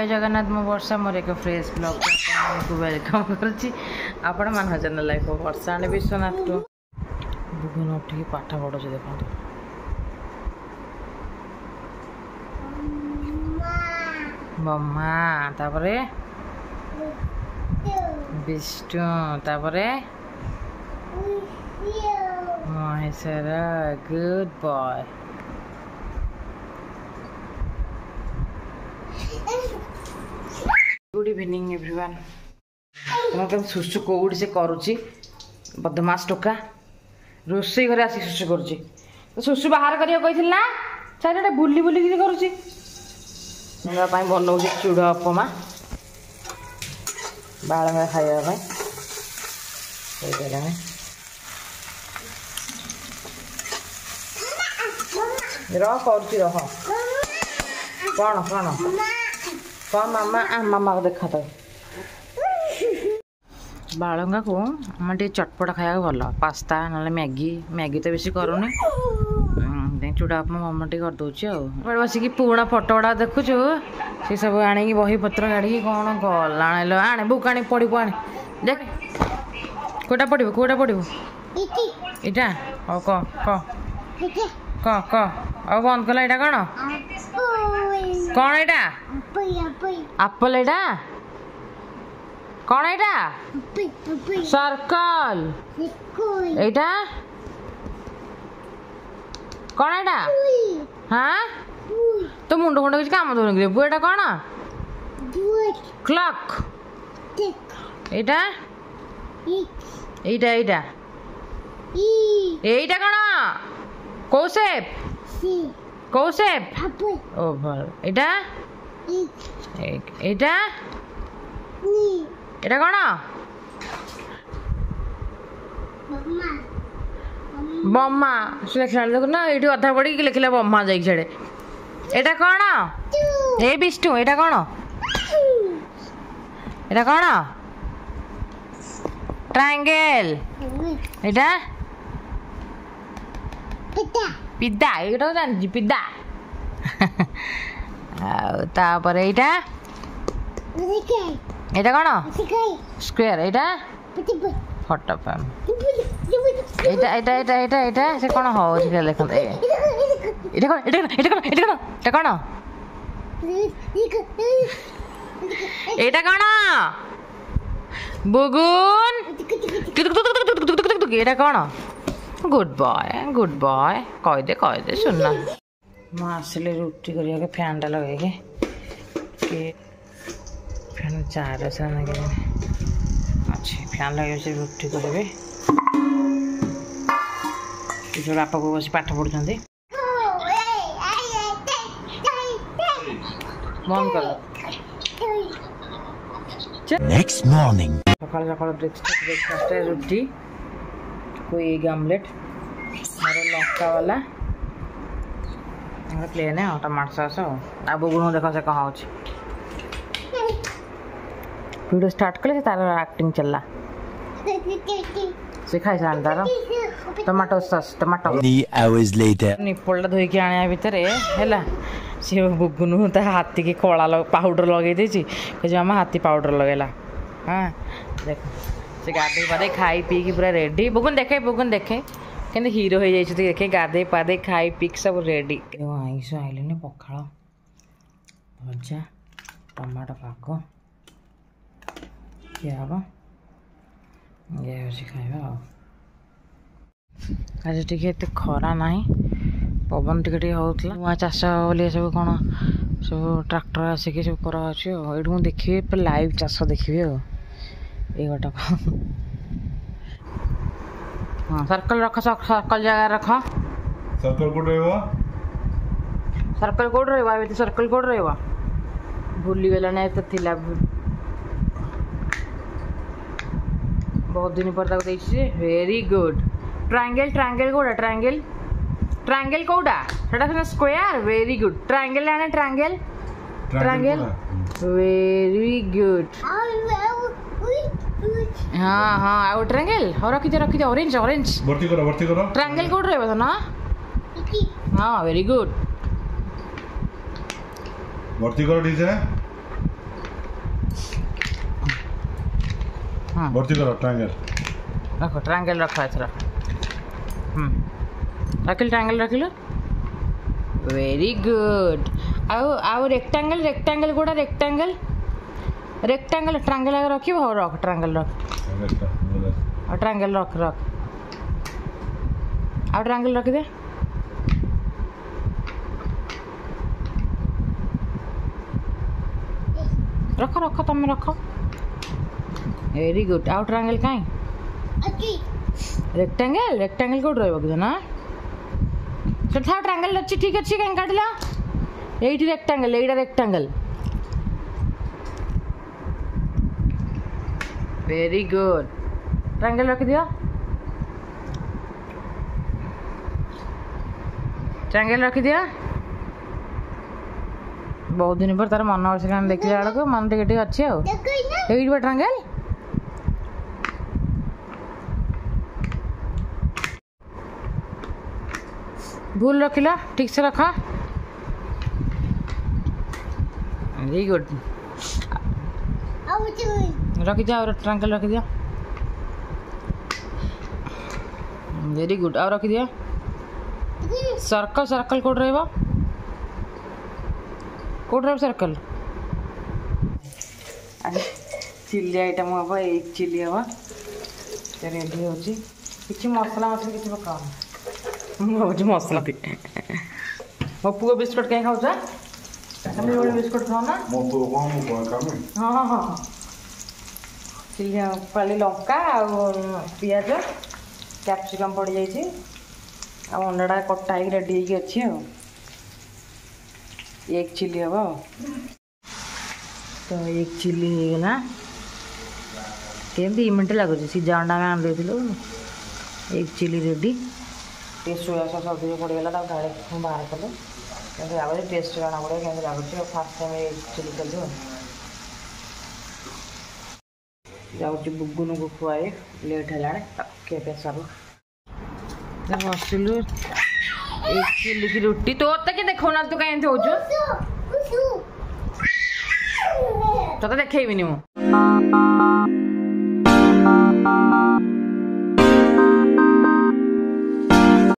जय जगन्नाथ मो वर्षा मोर एक फ्रेश ब्लॉग को वेलकम करुच्ची आपण मान चैनल लाइफ वर्षा आने विश्वनाथ को बुगुन उठिक पाठ पढ़ु देखो मम्मा तापरे विष्णु तापरे Maheshwar good boy good evening everyone तुम सुसु कौड़ी से करुच्ची बदमाश टोका रोसई घर आसी सुसु करुच्ची तो सुसु बाहर करिया कही ना चारिटे बुली बुली करुच्ची बनाऊँ चूड़ा उपमा बालंगा खाइबा रह कर कौन कौन कौन मामा मामा को देखा तो बालंगा को हम चटपटा खाया भल पास्ता ना मैगी मैगी तो बेसी करूनी चूड़ा उपमा मामा टे कर बसिक पुराणा फटो गुड़ा देखुचु सी सब आनी बही पत्र गाड़ी कौन गल आने आने बुक आनी पढ़ू आने देख कोटा पढ़ू कोटा पढ़ू इटा हाँ क अब बंद कला यहाँ कौन कौन यहाँ आप्पल यहाँ कौन यहाँ सर्कल यहाँ कौन यहाँ हाँ तो मुंड खुंड किसी काम दौन बुआ कौन क्लॉक यहाँ यहाँ यहाँ यहाँ कौन कौ शेप कौ शेप ओवल यहाँ यहाँ এটা কোন বম্মা লেখা দেখো না এটি অধা পড়ি কি লেখিলা বম্মা যাই ছেড়ে এটা কোন এ বিষ্ণু এটা কোন এটা কোন ট্রায়াঙ্গেল এটা পিতা পিতা এটা জানি পিতা তারপরে এটা এটা কোন স্কোয়ার এটা ফটো ফ্রেম এটা এটা এটা এটা এটা সে কোন হচ্ছে দেখুন এটা কোন এটা কোন এটা কোন এটা কোন এটা কোন এটা কোন বুগুন এটা কোন गुड बॉय कह दे सुनना मु आसिले रुटी करिया फैन टा लगे के फैन चार अच्छा फैन लगे रुटी करेंगे जो बापा को बस पाठ पढ़ुं बंद कर नेक्स्ट मॉर्निंग सकाल सकाल ब्रेकफास्ट रुटी कोई एग आमलेट मोर लंका वाला प्लेन है टमाटो सॉस आ बुगुन देखो से कहाँ हो वीडियो स्टार्ट कले तार एक्टिंग चलला से खाई सान तार tomato sauce tomato 3 hours later निपलटा धोई के आने भीतर हैला से बुगुन ता हाथी के कला पाउडर लगे देछि जे हम हाथी पाउडर लगेला हां देख से गाधे पादे खाई पी की पूरा रेडी बुगुन देखे के हीरो हो जाए देखे गाधे पादे खाई पी सब रेडी आईस आइले पखाड़ भजा टमाटो पाक क्या हम ये खाइबा आज टे खरा ना पवन टे होता नुआ चाष बोले सब कौन सब ट्रैक्टर आसिक सब कर देखिए लाइव चाष देखिए ये गोटा हाँ सर्कल रख सर्कल जगह रख सर्कल कोड रहबा सर्कल कोड रहबा ए सर्कल कोड रहबा भूली गेला नै त थिला बहुत दिन पर तक देखछि वेरी गुड ट्रायंगल ट्रायंगल कोडा ट्रायंगल ट्रायंगल कोडा सेटा स्क्वायर वेरी गुड ट्रायंगल आने ट्रायंगल ट्रायंगल वेरी गुड हाँ हाँ आउ ट्रायंगल हो रखी दे ऑरेंज ऑरेंज भर्ती करो ट्रायंगल कोड रहबा तो ना हाँ वेरी गुड भर्ती करो ठीक है भर्ती करो ट्रायंगल रखो ट्रायंगल रखो एथरा रखिल ट्रायंगल रखिल वेरी गुड आउ रेक्टेंगल गोटा रेक्टेंगल ट्रायंगल रखिब हो रख ट्रायंगल रख और ट्रायंगल रख और ट्रायंगल रख दे रख तुम रख वेरी गुड आउ ट्रायंगल कहीं रेक्टेंगल कौट रही ना तो था ट्रायंगल अच्छी ठीक अच्छी कहीं काटला एटी रेक्टेंगल वेरी गुड ट्रायंगल रख दिया बहुत दिन पर तार मन अच्छे देखला बेलू मन टे अच्छे आईट ट्रायंगल भूल रखिला ठीक से रखा वेरी गुड रख दिया और ट्रायंगल रख दिया वेरी गुड और रख दिया सर्कल कोड रहा सर्कल चिल्ली आइटम हम एक चिल्ली हम रेडी हो मसला किसी पका मुझे मसला मो पुओ बिस्कुट कहीं खाऊ बिस्कुट खाओ ना हाँ हाँ चिल्ली पाली लंका पिज कैप्सिकम पड़ जाइए अंडा कटा रेडी अच्छी एक चिल्ली हम तो एक चिल्ली होगा केमती मिनट लगुच सीधा अंडा में आन देलु एक chilli ready taste soya sauce अधिक पड़गला ढाड़ी बाहर कलु कि टेस्ट जाना पड़े केमती लगुच फास्ट टाइम एक चिल्ली कलु जाऊँ बुगुन को खुआए लेट है खे सर बसिलु एक चिल्ली की रोटी तो कि देखो ना तू कहीं हो तो देखेबी